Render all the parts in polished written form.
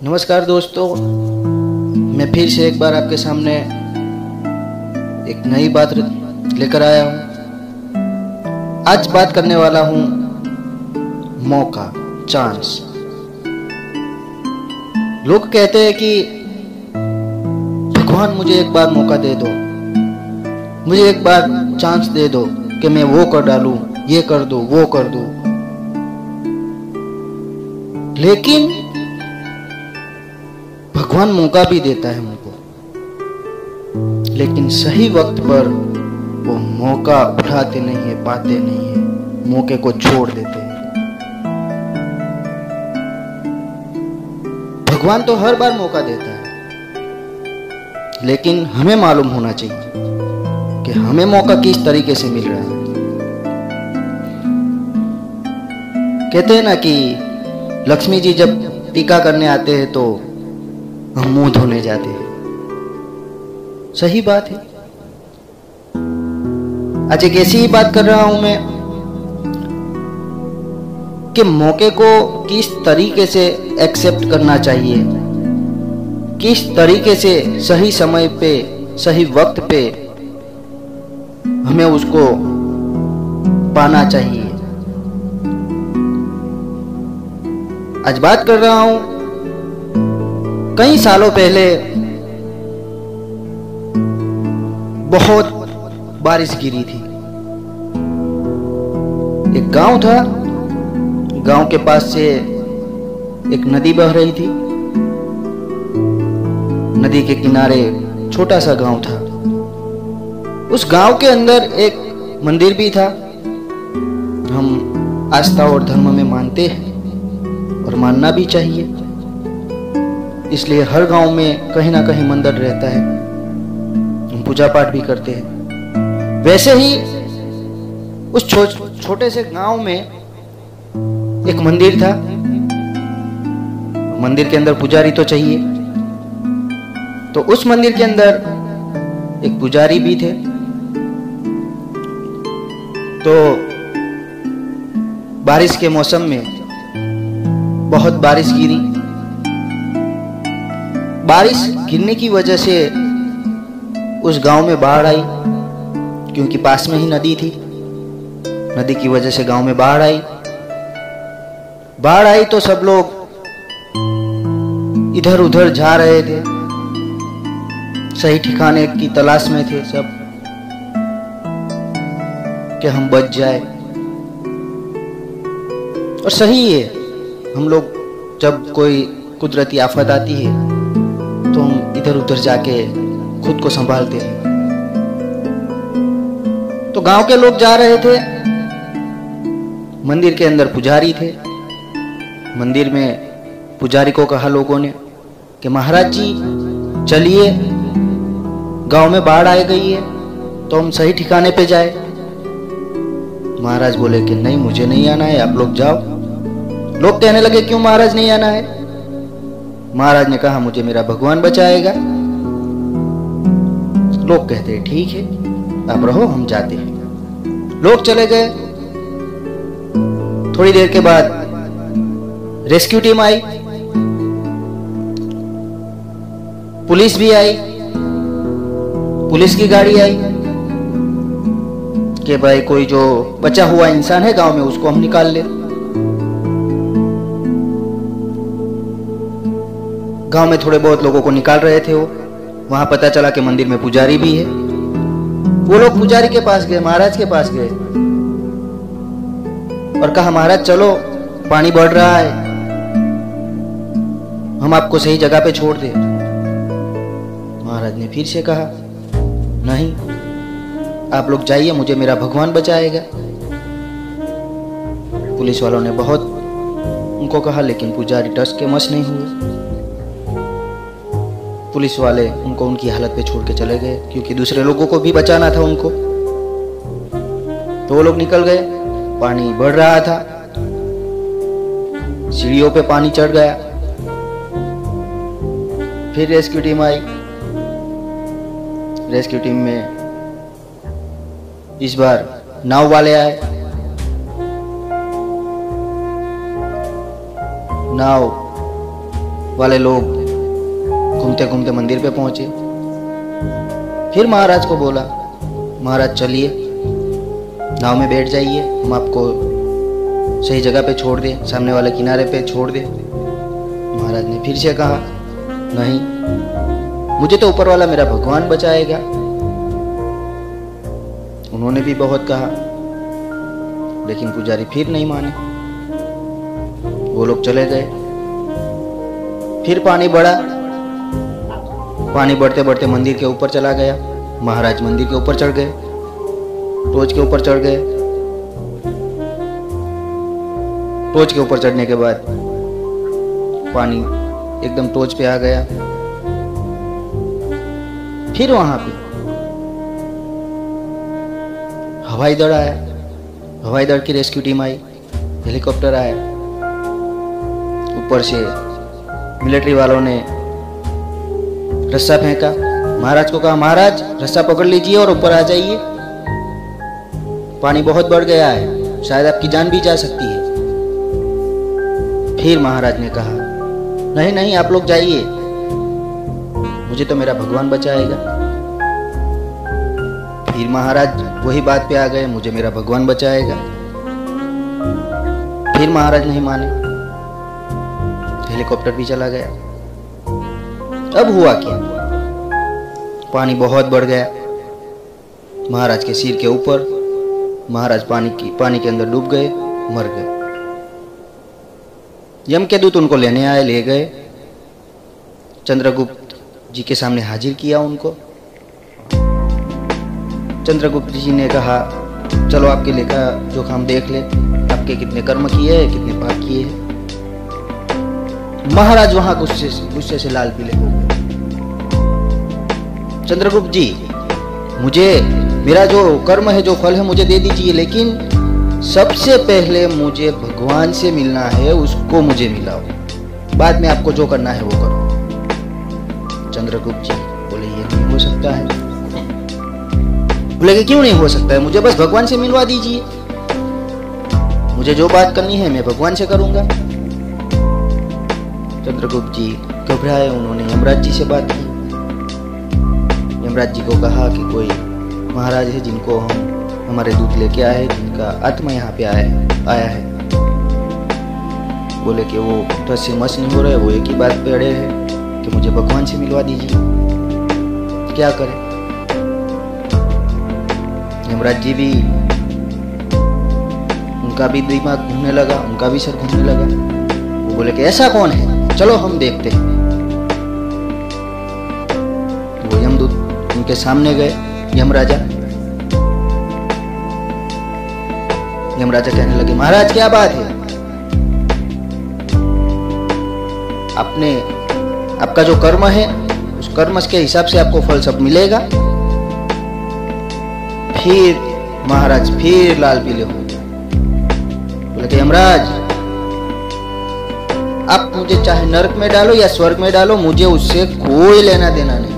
नमस्कार दोस्तों, मैं फिर से एक बार आपके सामने एक नई बात लेकर आया हूँ। आज बात करने वाला हूँ मौका, चांस। लोग कहते हैं कि भगवान मुझे एक बार मौका दे दो, मुझे एक बार चांस दे दो कि मैं वो कर डालूं, ये कर दूं, वो कर दूं। लेकिन भगवान मौका भी देता है हमको, लेकिन सही वक्त पर वो मौका उठाते नहीं है, पाते नहीं है, मौके को छोड़ देते हैं। भगवान तो हर बार मौका देता है, लेकिन हमें मालूम होना चाहिए कि हमें मौका किस तरीके से मिल रहा है। कहते हैं ना कि लक्ष्मी जी जब टीका करने आते हैं तो हम मुंह धोने जाते हैं। सही बात है। आज एक ऐसी ही बात कर रहा हूं मैं कि मौके को किस तरीके से एक्सेप्ट करना चाहिए, किस तरीके से सही समय पे, सही वक्त पे हमें उसको पाना चाहिए। आज बात कर रहा हूं कई सालों पहले बहुत बारिश गिरी थी। एक गांव था, गांव के पास से एक नदी बह रही थी। नदी के किनारे छोटा सा गांव था। उस गांव के अंदर एक मंदिर भी था। हम आस्था और धर्म में मानते हैं और मानना भी चाहिए, इसलिए हर गांव में कहीं ना कहीं मंदिर रहता है, हम पूजा पाठ भी करते हैं। वैसे ही उस छोटे से गांव में एक मंदिर था। मंदिर के अंदर पुजारी तो चाहिए, तो उस मंदिर के अंदर एक पुजारी भी थे। तो बारिश के मौसम में बहुत बारिश गिरी। बारिश गिरने की वजह से उस गांव में बाढ़ आई, क्योंकि पास में ही नदी थी। नदी की वजह से गांव में बाढ़ आई। बाढ़ आई तो सब लोग इधर उधर जा रहे थे, सही ठिकाने की तलाश में थे सब कि हम बच जाए। और सही है, हम लोग जब कोई कुदरती आफत आती है तो हम इधर उधर जाके खुद को संभालते हैं। तो गांव के लोग जा रहे थे। मंदिर के अंदर पुजारी थे। मंदिर में पुजारी को कहा लोगों ने कि महाराज जी चलिए, गांव में बाढ़ आ गई है तो हम सही ठिकाने पे जाए। महाराज बोले कि नहीं, मुझे नहीं आना है, आप लोग जाओ। लोग कहने लगे क्यों महाराज नहीं आना है? महाराज ने कहा मुझे मेरा भगवान बचाएगा। लोग कहते हैं ठीक है, आप रहो, हम जाते हैं। लोग चले गए। थोड़ी देर के बाद रेस्क्यू टीम आई, पुलिस भी आई, पुलिस की गाड़ी आई कि भाई कोई जो बचा हुआ इंसान है गांव में उसको हम निकाल ले। गांव में थोड़े बहुत लोगों को निकाल रहे थे वो। वहां पता चला कि मंदिर में पुजारी भी है। वो लोग पुजारी के पास गए, महाराज के पास गए और कहा महाराज चलो, पानी बढ़ रहा है, हम आपको सही जगह पे छोड़ दे। महाराज ने फिर से कहा नहीं, आप लोग जाइए, मुझे मेरा भगवान बचाएगा। पुलिस वालों ने बहुत उनको कहा, लेकिन पुजारी टस के मस नहीं हुए। पुलिस वाले उनको उनकी हालत पे छोड़ के चले गए, क्योंकि दूसरे लोगों को भी बचाना था उनको। तो वो लोग निकल गए। पानी बढ़ रहा था, सीढ़ियों पे पानी चढ़ गया। फिर रेस्क्यू टीम आई। रेस्क्यू टीम में इस बार नाव वाले आए। नाव वाले लोग घूमते घूमते मंदिर पे पहुंचे। फिर महाराज को बोला, महाराज चलिए नाव में बैठ जाइए, हम आपको सही जगह पे छोड़ दें, सामने वाले किनारे पे छोड़ दें। महाराज ने फिर से कहा, नहीं, मुझे तो ऊपर वाला मेरा भगवान बचाएगा। उन्होंने भी बहुत कहा, लेकिन पुजारी फिर नहीं माने। वो लोग चले गए। फिर पानी बढ़ा, पानी बढ़ते बढ़ते मंदिर के ऊपर चला गया। महाराज मंदिर के ऊपर चढ़ गए, टोच के ऊपर चढ़ गए। टोच के ऊपर चढ़ने के बाद पानी एकदम टोच पे आ गया। फिर वहां पे हवाई दल आया, हवाई दल की रेस्क्यू टीम आई, हेलीकॉप्टर आया। ऊपर से मिलिट्री वालों ने रस्सा फेंका। महाराज को कहा, महाराज रस्सा पकड़ लीजिए और ऊपर आ जाइए, पानी बहुत बढ़ गया है, शायद आपकी जान भी जा सकती है। फिर महाराज ने कहा, नहीं नहीं, आप लोग जाइए, मुझे तो मेरा भगवान बचाएगा। फिर महाराज वही बात पे आ गए, मुझे मेरा भगवान बचाएगा। फिर महाराज नहीं माने, हेलीकॉप्टर भी चला गया। अब हुआ क्या, पानी बहुत बढ़ गया महाराज के सिर के ऊपर। महाराज पानी के अंदर डूब गए, मर गए। यम के दूत उनको लेने आए, ले गए, चंद्रगुप्त जी के सामने हाजिर किया उनको। चंद्रगुप्त जी ने कहा, चलो आपके लेखा जोखा हम देख ले, आपके कितने कर्म किए हैं, कितने पाप किए हैं। महाराज वहां गुस्से से लाल पीले हो गए। चंद्रगुप्त जी, मुझे मेरा जो कर्म है, जो फल है, मुझे दे दीजिए, लेकिन सबसे पहले मुझे भगवान से मिलना है, उसको मुझे मिलाओ, बाद में आपको जो करना है वो करो। चंद्रगुप्त जी बोले, ये नहीं हो सकता है। बोले कि क्यों नहीं हो सकता है, मुझे बस भगवान से मिलवा दीजिए, मुझे जो बात करनी है मैं भगवान से करूंगा। चंद्रगुप्त जी घबराए, उन्होंने यमराज जी से बात की। यमराज जी को कहा कि कोई महाराज है जिनको हम हमारे दूत लेके आए, जिनका आत्मा यहाँ पे आया है। बोले कि वो ट्रस्ट से मस नहीं हो रहे, वो एक ही बात पे अड़े हैं कि मुझे भगवान से मिलवा दीजिए, क्या करें। यमराज जी भी, उनका भी दिमाग घूमने लगा, उनका भी सर घूमने लगा। वो बोले कि ऐसा कौन है, चलो हम देखते हैं। वो यमदूत उनके सामने गए। यमराजा कहने लगे, महाराज क्या बात है, आपका जो कर्म है, उस कर्म के हिसाब से आपको फल सब मिलेगा। फिर महाराज फिर लाल पीले हो गए। बोले कि यमराज, आप मुझे चाहे नरक में डालो या स्वर्ग में डालो, मुझे उससे कोई लेना देना नहीं।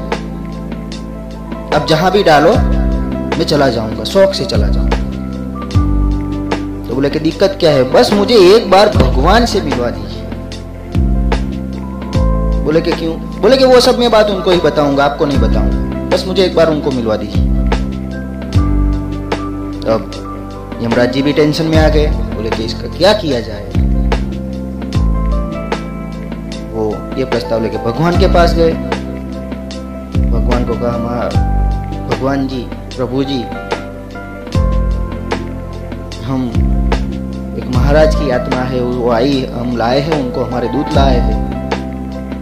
अब जहां भी डालो मैं चला जाऊंगा, शौक से चला जाऊंगा। तो बोले कि दिक्कत क्या है, बस मुझे एक बार भगवान से मिलवा दीजिए। बोले कि क्यों? बोले कि वो सब मैं बात उनको ही बताऊंगा, आपको नहीं बताऊंगा, बस मुझे एक बार उनको मिलवा दीजिए। अब यमराज जी भी टेंशन में आ गए। बोले कि इसका क्या किया जाए। वो ये प्रस्ताव लेके भगवान के पास गए। भगवान को कहा, भगवान जी, प्रभु जी, हम एक महाराज की आत्मा है, वो आई, हम लाए हैं उनको, हमारे दूत लाए हैं।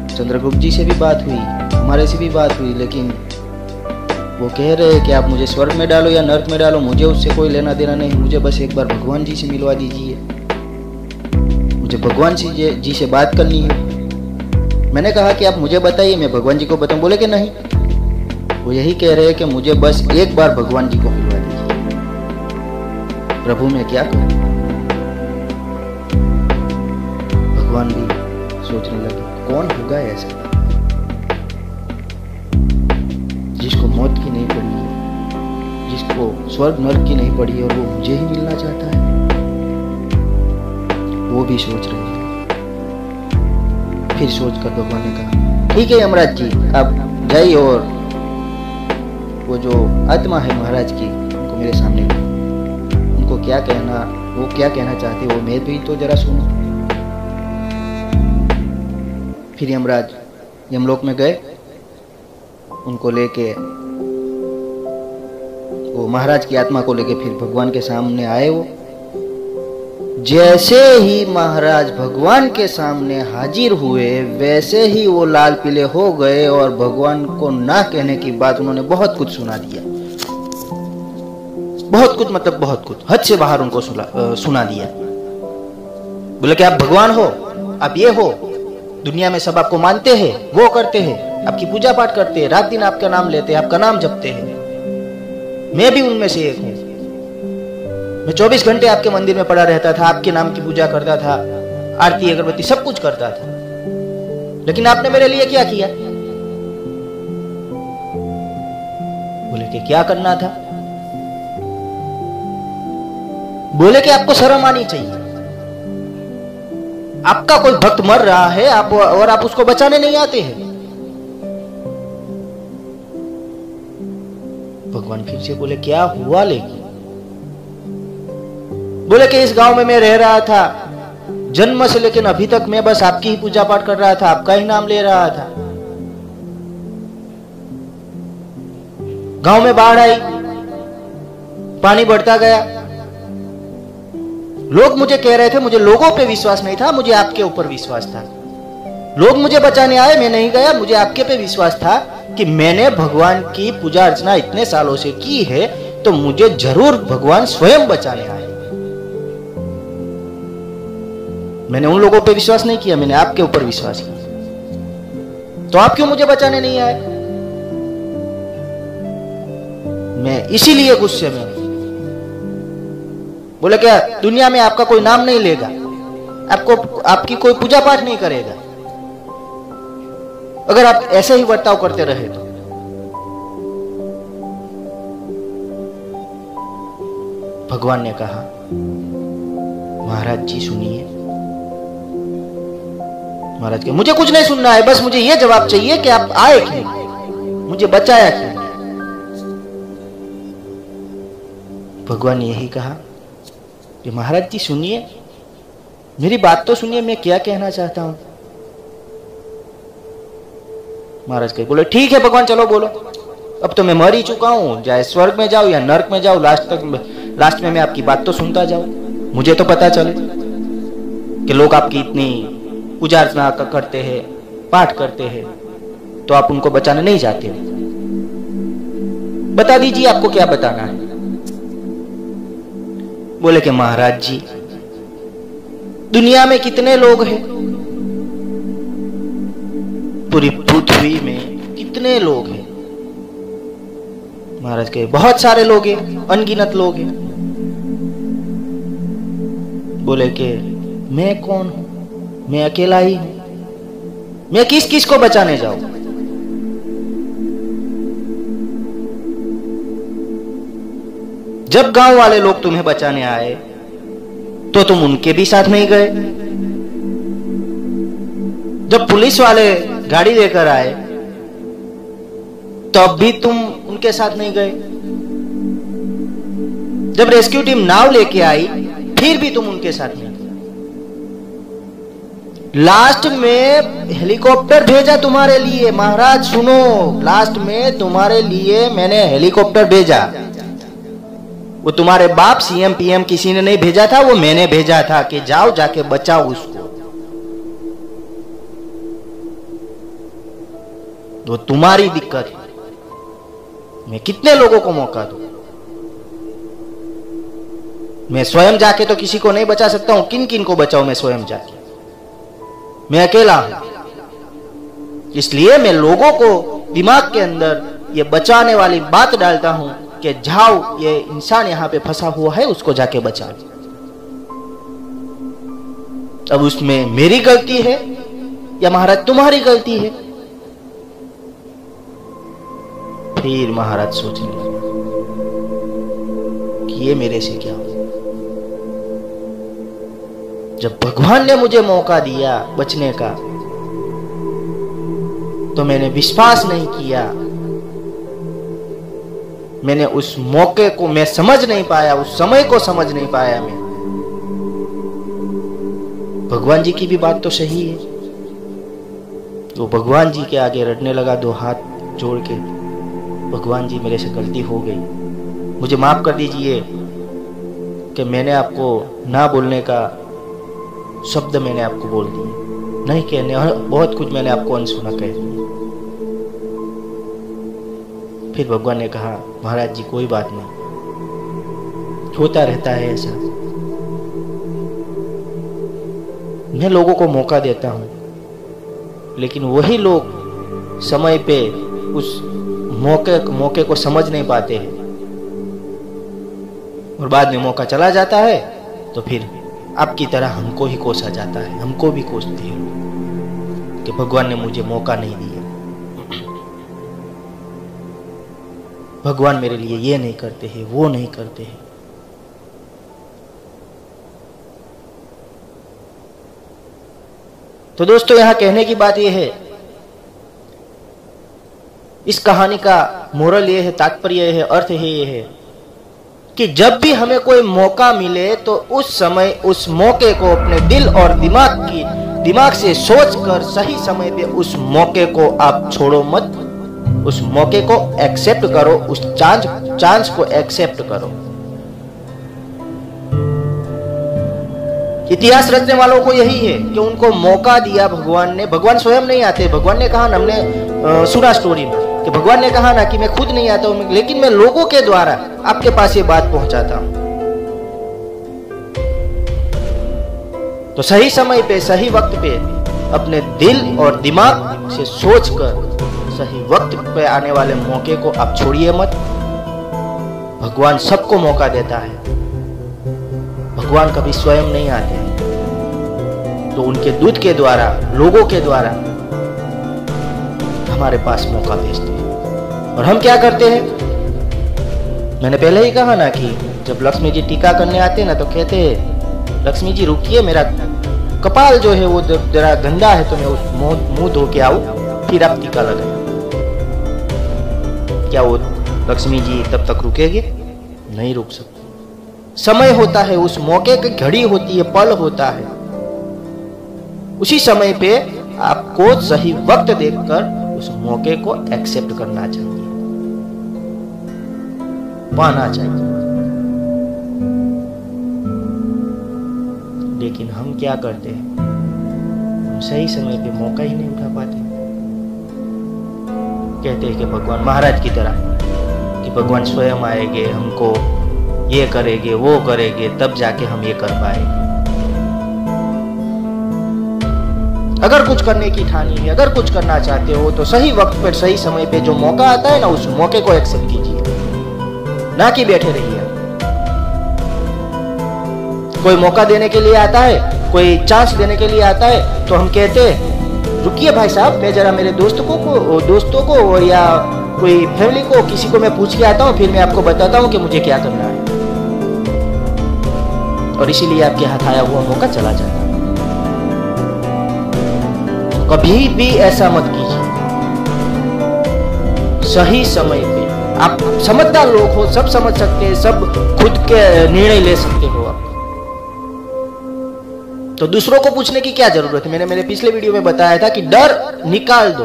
चंद्रगुप्त जी से भी बात हुई, हमारे से भी बात हुई, लेकिन वो कह रहे हैं कि आप मुझे स्वर्ग में डालो या नर्क में डालो, मुझे उससे कोई लेना देना नहीं, मुझे बस एक बार भगवान जी से मिलवा दीजिए, मुझे भगवान जी से बात करनी है। मैंने कहा कि आप मुझे बताइए, मैं भगवान जी को बताऊं। बोले कि नहीं, वो यही कह रहे हैं कि मुझे बस एक बार भगवान जी को मिलवा दीजिए। प्रभु मैं क्या करूं? भगवान भी सोचने लगे, कौन होगा ऐसा जिसको मौत की नहीं पड़ी है, जिसको स्वर्ग नर्क की नहीं पड़ी है, और वो मुझे ही मिलना चाहता है। वो भी सोच रहे हैं। फिर सोचकर भगवान ने कहा, ठीक है यमराज जी, आप जाइए और वो जो आत्मा है महाराज की, उनको मेरे सामने लाइए। उनको क्या कहना, वो क्या कहना चाहते वो मैं भी तो जरा सुनो। फिर यमराज यमलोक में गए, उनको लेके, वो महाराज की आत्मा को लेके फिर भगवान के सामने आए। वो जैसे ही महाराज भगवान के सामने हाजिर हुए, वैसे ही वो लाल पीले हो गए और भगवान को ना कहने की बात उन्होंने बहुत कुछ सुना दिया। बहुत कुछ मतलब बहुत कुछ, हद से बाहर उनको सुना दिया। बोले कि आप भगवान हो, आप ये हो, दुनिया में सब आपको मानते हैं, वो करते हैं, आपकी पूजा पाठ करते हैं, रात दिन आपका नाम लेते हैं, आपका नाम जपते हैं, मैं भी उनमें से एक हूं। मैं 24 घंटे आपके मंदिर में पड़ा रहता था, आपके नाम की पूजा करता था, आरती अगरबत्ती सब कुछ करता था, लेकिन आपने मेरे लिए क्या किया? बोले कि क्या करना था? बोले कि आपको शर्म आनी चाहिए, आपका कोई भक्त मर रहा है और आप उसको बचाने नहीं आते हैं। भगवान फिर से बोले, क्या हुआ? लेकिन बोले कि इस गांव में मैं रह रहा था जन्म से, लेकिन अभी तक मैं बस आपकी ही पूजा पाठ कर रहा था, आपका ही नाम ले रहा था। गांव में बाढ़ आई, पानी बढ़ता गया, लोग मुझे कह रहे थे, मुझे लोगों पे विश्वास नहीं था, मुझे आपके ऊपर विश्वास था। लोग मुझे बचाने आए, मैं नहीं गया, मुझे आपके पे विश्वास था कि मैंने भगवान की पूजा अर्चना इतने सालों से की है, तो मुझे जरूर भगवान स्वयं बचाने आए। मैंने उन लोगों पे विश्वास नहीं किया, मैंने आपके ऊपर विश्वास किया, तो आप क्यों मुझे बचाने नहीं आए? मैं इसीलिए गुस्से में हूं। बोले क्या दुनिया में आपका कोई नाम नहीं लेगा, आपकी कोई पूजा पाठ नहीं करेगा, अगर आप ऐसे ही बर्ताव करते रहे तो। भगवान ने कहा, महाराज जी सुनिए। महाराज के, मुझे कुछ नहीं सुनना है, बस मुझे यह जवाब चाहिए कि आप आए क्यों, मुझे बचाया क्यों? भगवान ने यही कहा कि महाराज जी सुनिए, मेरी बात तो सुनिए, मैं क्या कहना चाहता हूं। महाराज के बोले, ठीक है भगवान, चलो बोलो, अब तो मैं मर ही चुका हूं, चाहे स्वर्ग में जाऊं या नरक में जाऊं, लास्ट में मैं आपकी बात तो सुनता जाऊं। मुझे तो पता चले कि लोग आपकी इतनी पूजा अर्चना करते हैं, पाठ करते हैं, तो आप उनको बचाने नहीं जाते। बता दीजिए आपको क्या बताना है। बोले कि महाराज जी, दुनिया में कितने लोग हैं, पूरी पृथ्वी में कितने लोग हैं? महाराज के, बहुत सारे लोग हैं, अनगिनत लोग हैं। बोले कि मैं कौन हूं? मैं अकेला ही हूं, मैं किस किस को बचाने जाऊं? जब गांव वाले लोग तुम्हें बचाने आए तो तुम उनके भी साथ नहीं गए, जब पुलिस वाले गाड़ी लेकर आए तब भी तुम उनके साथ नहीं गए, जब रेस्क्यू टीम नाव लेके आई फिर भी तुम उनके साथ नहीं गए, लास्ट में हेलीकॉप्टर भेजा तुम्हारे लिए। महाराज सुनो, लास्ट में तुम्हारे लिए मैंने हेलीकॉप्टर भेजा, वो तुम्हारे बाप सीएम पीएम किसी ने नहीं भेजा था, वो मैंने भेजा था कि जाओ जाके बचाओ उसको। वो तुम्हारी दिक्कत है, मैं कितने लोगों को मौका दूं? मैं स्वयं जाके तो किसी को नहीं बचा सकता हूं, किन किन को बचाऊं मैं स्वयं जाके? मैं अकेला हूं, इसलिए मैं लोगों को दिमाग के अंदर ये बचाने वाली बात डालता हूं कि जाओ, ये इंसान यहां पे फंसा हुआ है, उसको जाके बचा लो। अब उसमें मेरी गलती है या महाराज तुम्हारी गलती है? फिर महाराज सोचने लगे कि ये मेरे से क्या हो। जब भगवान ने मुझे मौका दिया बचने का, तो मैंने विश्वास नहीं किया, मैंने उस मौके को मैं समझ नहीं पाया, उस समय को समझ नहीं पाया मैं। भगवान जी की भी बात तो सही है। तो भगवान जी के आगे रटने लगा, दो हाथ जोड़ के, भगवान जी मेरे से गलती हो गई, मुझे माफ कर दीजिए कि मैंने आपको ना बोलने का शब्द मैंने आपको बोल दिए, नहीं कहने, और बहुत कुछ मैंने आपको अनसुना कह दिया। फिर भगवान ने कहा, महाराज जी कोई बात नहीं, होता रहता है ऐसा, मैं लोगों को मौका देता हूं, लेकिन वही लोग समय पे उस मौके को समझ नहीं पाते हैं और बाद में मौका चला जाता है तो फिर आपकी तरह हमको ही कोसा जाता है, हमको भी कोसते हैं कि भगवान ने मुझे मौका नहीं दिया, भगवान मेरे लिए ये नहीं करते हैं, वो नहीं करते हैं। तो दोस्तों यहां कहने की बात यह है, इस कहानी का मोरल ये है, तात्पर्य ये है, अर्थ ये है कि जब भी हमें कोई मौका मिले तो उस समय उस मौके को अपने दिल और दिमाग से सोचकर सही समय पे उस मौके को आप छोड़ो मत, उस मौके को एक्सेप्ट करो, उस चांस को एक्सेप्ट करो। इतिहास रचने वालों को यही है कि उनको मौका दिया भगवान ने, भगवान स्वयं नहीं आते, भगवान ने कहा, हमने सुना स्टोरी में कि भगवान ने कहा ना कि मैं खुद नहीं आता हूं, लेकिन मैं लोगों के द्वारा आपके पास ये बात पहुंचाता हूं। तो सही समय पे, सही वक्त पे अपने दिल और दिमाग से सोचकर सही वक्त पे आने वाले मौके को आप छोड़िए मत। भगवान सबको मौका देता है, भगवान कभी स्वयं नहीं आते, तो उनके दूत के द्वारा, लोगों के द्वारा हमारे पास मौका भेजते हैं। और हम क्या करते हैं, मैंने पहले ही कहा ना कि जब लक्ष्मी जी टीका करने आते हैं ना तो कहते हैं, लक्ष्मी जी रुकिए, मेरा कपाल जो है वो जरा गंदा है, तो मैं उस मुंह धो के आऊं, फिर आप टीका लगाए। क्या वो लक्ष्मी जी तब तक रुकेंगे? नहीं रुक सकते। समय होता है, उस मौके की घड़ी होती है, पल होता है, उसी समय पे आपको सही वक्त देखकर उस मौके को एक्सेप्ट करना चाहिए, पाना चाहिए। लेकिन हम क्या करते हैं, हम सही समय पे मौका ही नहीं उठा पाते। कहते हैं कि भगवान महाराज की तरह कि भगवान स्वयं आएंगे, हमको ये करेंगे, वो करेंगे, तब जाके हम ये कर पाएंगे। अगर कुछ करने की ठानी है, अगर कुछ करना चाहते हो तो सही वक्त पर, सही समय पे जो मौका आता है ना, उस मौके को एक्सेप्ट कीजिए, ना कि बैठे रहिए। कोई मौका देने के लिए आता है, कोई चांस देने के लिए आता है, तो हम कहते हैं रुकिए भाई साहब, मैं जरा मेरे दोस्तों को और या कोई फैमिली को, किसी को मैं पूछ के आता हूँ, फिर मैं आपको बताता हूँ कि मुझे क्या करना है। और इसीलिए आपके हाथ आया हुआ मौका चला जाता है। कभी भी ऐसा मत कीजिए। सही समय पे, आप समझदार लोग हो, सब समझ सकते हैं, सब खुद के निर्णय ले सकते हो आप, तो दूसरों को पूछने की क्या जरूरत है। मैंने मेरे पिछले वीडियो में बताया था कि डर निकाल दो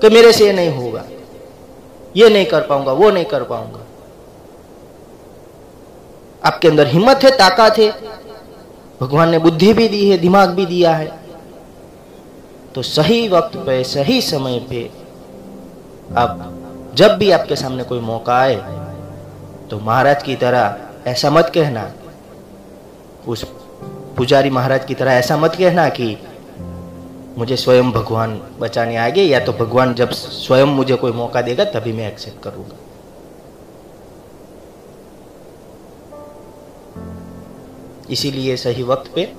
कि मेरे से ये नहीं होगा, ये नहीं कर पाऊंगा, वो नहीं कर पाऊंगा। आपके अंदर हिम्मत है, ताकत है, भगवान ने बुद्धि भी दी है, दिमाग भी दिया है, तो सही वक्त पे, सही समय पे आप जब भी आपके सामने कोई मौका आए तो महाराज की तरह ऐसा मत कहना, उस पुजारी महाराज की तरह ऐसा मत कहना कि मुझे स्वयं भगवान बचाने आएंगे, या तो भगवान जब स्वयं मुझे कोई मौका देगा तभी मैं एक्सेप्ट करूंगा। इसीलिए सही वक्त पे,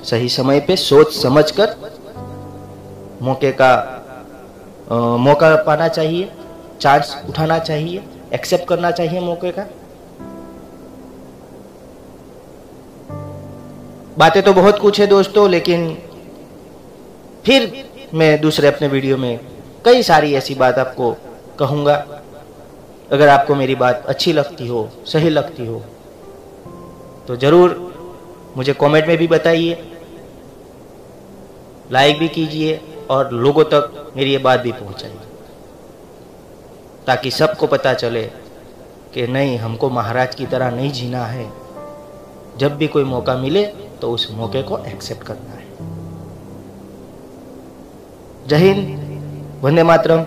सही समय पे सोच समझकर मौका पाना चाहिए, चांस उठाना चाहिए, एक्सेप्ट करना चाहिए मौके का। बातें तो बहुत कुछ है दोस्तों, लेकिन फिर मैं दूसरे अपने वीडियो में कई सारी ऐसी बात आपको कहूँगा। अगर आपको मेरी बात अच्छी लगती हो, सही लगती हो, तो ज़रूर मुझे कमेंट में भी बताइए, लाइक भी कीजिए और लोगों तक मेरी ये बात भी पहुंचाइए, ताकि सबको पता चले कि नहीं, हमको महाराज की तरह नहीं जीना है। जब भी कोई मौका मिले तो उस मौके को एक्सेप्ट करना है। जय हिंद, वंदे मातरम।